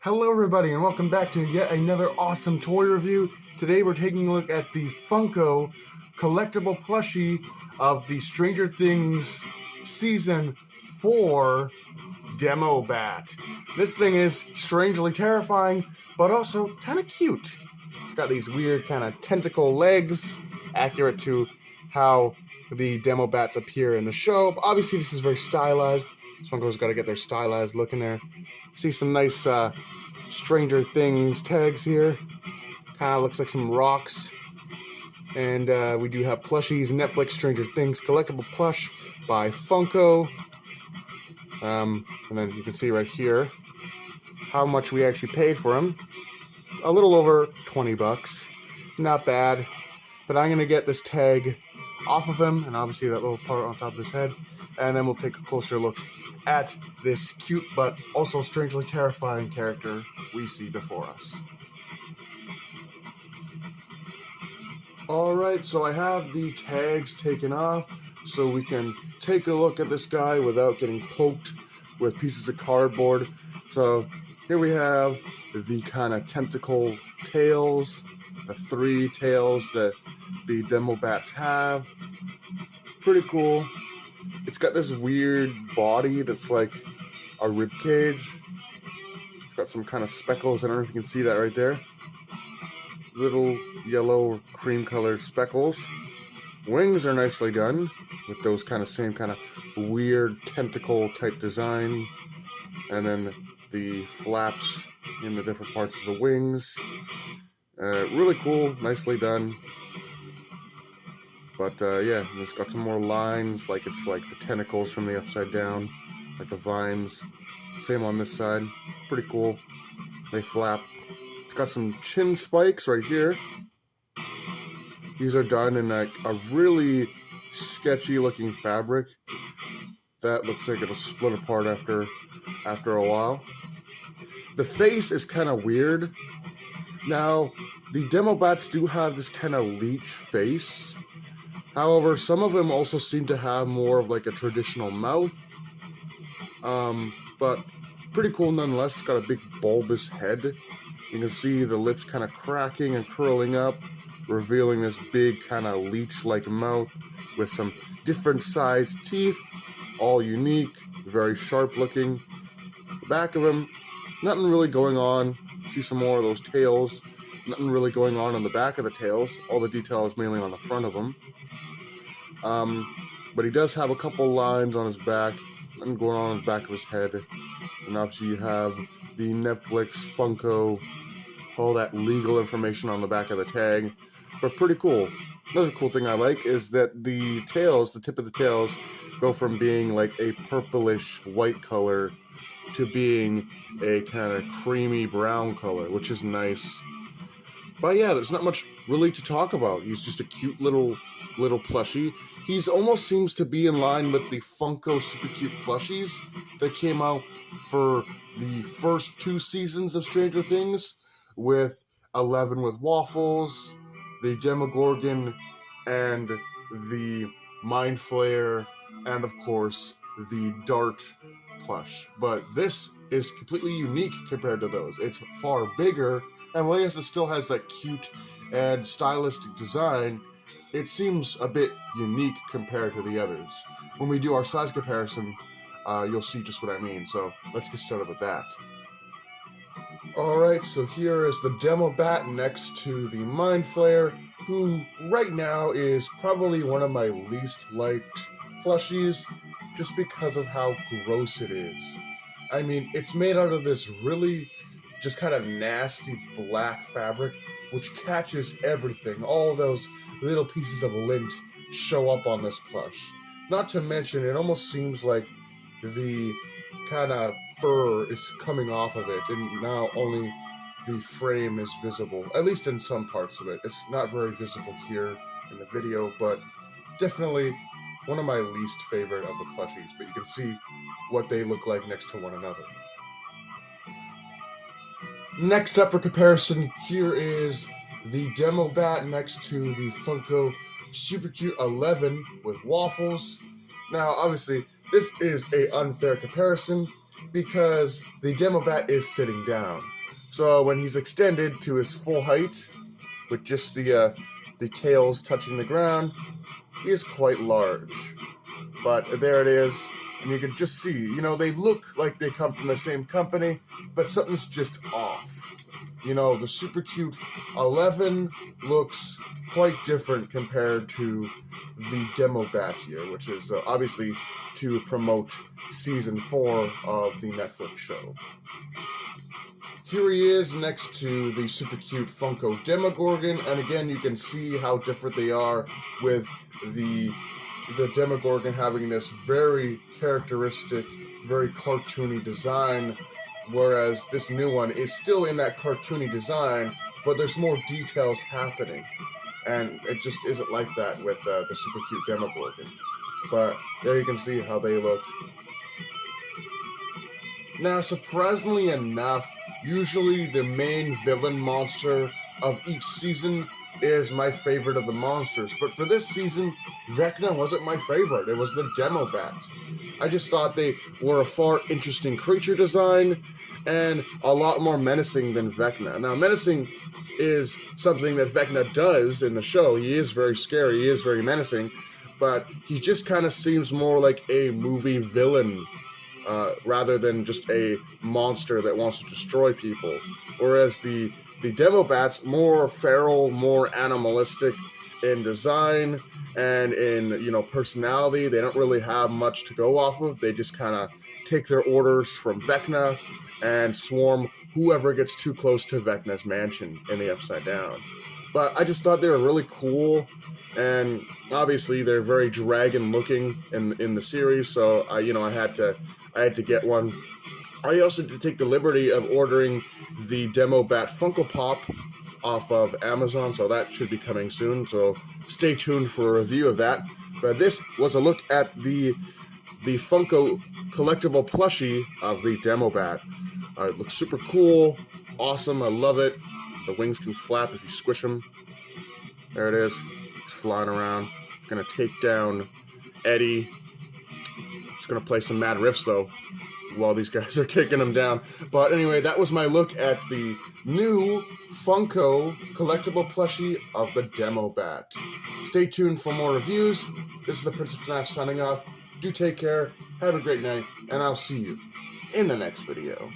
Hello everybody and welcome back to yet another awesome toy review. Today we're taking a look at the Funko collectible plushie of the Stranger Things Season 4 demobat. This thing is strangely terrifying, but also kind of cute. It's got these weird kind of tentacle legs, accurate to how the demobats appear in the show. But obviously this is very stylized. Funko's got to get their stylized look in there. See some nice Stranger Things tags here. Kind of looks like some rocks. And we do have plushies, Netflix Stranger Things collectible plush by Funko. And then you can see right here how much we actually paid for him. A little over 20 bucks. Not bad. But I'm going to get this tag off of him, and obviously that little part on top of his head. And then we'll take a closer look at this cute but also strangely terrifying character we see before us. Alright, so I have the tags taken off so we can take a look at this guy without getting poked with pieces of cardboard. So here we have the kind of tentacle tails, the 3 tails that the demobats have. Pretty cool. It's got this weird body that's like a rib cage. It's got some kind of speckles. I don't know if you can see that right there. Little yellow cream colored speckles. Wings are nicely done with those same kind of weird tentacle type design. And then the flaps in the different parts of the wings. Really cool, nicely done. But yeah, it's got some more lines, like it's like the tentacles from the upside down, like the vines. Same on this side. Pretty cool. They flap. It's got some chin spikes right here. These are done in like a really sketchy looking fabric. That looks like it'll split apart after a while. The face is kind of weird. Now, the demobats do have this kind of leech face. However, some of them also seem to have more of like a traditional mouth. But pretty cool nonetheless. It's got a big bulbous head. You can see the lips kind of cracking and curling up, revealing this big kind of leech-like mouth with some different sized teeth, all unique, very sharp looking. The back of him, nothing really going on. See some more of those tails. Nothing really going on the back of the tails. All the detail is mainly on the front of them. But he does have a couple lines on his back, nothing going on the back of his head. And obviously you have the Netflix, Funko, all that legal information on the back of the tag. But pretty cool. Another cool thing I like is that the tails, the tip of the tails, go from being like a purplish white color to being a kind of creamy brown color, which is nice. But yeah, there's not much really to talk about. He's just a cute little plushie. He's almost seems to be in line with the Funko Super Cute plushies that came out for the first 2 seasons of Stranger Things, with 11 with Waffles, the Demogorgon, and the Mind Flayer, and of course the Dart plush. But this is completely unique compared to those. It's far bigger, and while yes, it still has that cute and stylistic design, it seems a bit unique compared to the others. When we do our size comparison, you'll see just what I mean. So let's get started with that. Alright, so here is the demobat next to the Mind Flayer, who right now is probably one of my least liked plushies, just because of how gross it is. I mean, it's made out of this really just kind of nasty black fabric, which catches everything. All those little pieces of lint show up on this plush. Not to mention, it almost seems like the kind of fur is coming off of it, and now only the frame is visible, at least in some parts of it. It's not very visible here in the video, but definitely one of my least favorite of the plushies, but you can see what they look like next to one another. Next up for comparison, here is the demobat next to the Funko Super Cute 11 with waffles. Now, obviously, this is an unfair comparison because the demobat is sitting down. So when he's extended to his full height, with just the tails touching the ground, he is quite large. But there it is, and you can just see, you know, they look like they come from the same company, but something's just off. You know, the Super Cute 11 looks quite different compared to the demobat here, which is obviously to promote Season 4 of the Netflix show. Here he is next to the Super Cute Funko Demogorgon, and again you can see how different they are, with the Demogorgon having this very characteristic, very cartoony design, whereas this new one is still in that cartoony design, but there's more details happening, and it just isn't like that with the Super Cute Demogorgon. But there you can see how they look. Now, surprisingly enough, usually the main villain monster of each season is my favorite of the monsters, but for this season, Vecna wasn't my favorite. It was the demobat. I just thought they were a far interesting creature design and a lot more menacing than Vecna. Now, menacing is something that Vecna does in the show. He is very scary, he is very menacing, but he just kind of seems more like a movie villain rather than just a monster that wants to destroy people. Whereas the demobat's more feral, more animalistic in design and in, you know, personality. They don't really have much to go off of. They just kind of take their orders from Vecna and swarm whoever gets too close to Vecna's mansion in the Upside Down. But I just thought they were really cool, and obviously they're very dragon looking in the series, so I had to get one. I also did take the liberty of ordering the Demobat Funko Pop off of Amazon, so that should be coming soon, so stay tuned for a review of that. But this was a look at the Funko collectible plushie of the Demobat. It looks super cool, awesome, I love it. The wings can flap if you squish them. There it is, flying around. Gonna take down Eddie. Just gonna play some mad riffs though while these guys are taking him down. But anyway, that was my look at the new Funko collectible plushie of the Demobat. Stay tuned for more reviews. This is the Prince of FNAF signing off. Do take care, have a great night, and I'll see you in the next video.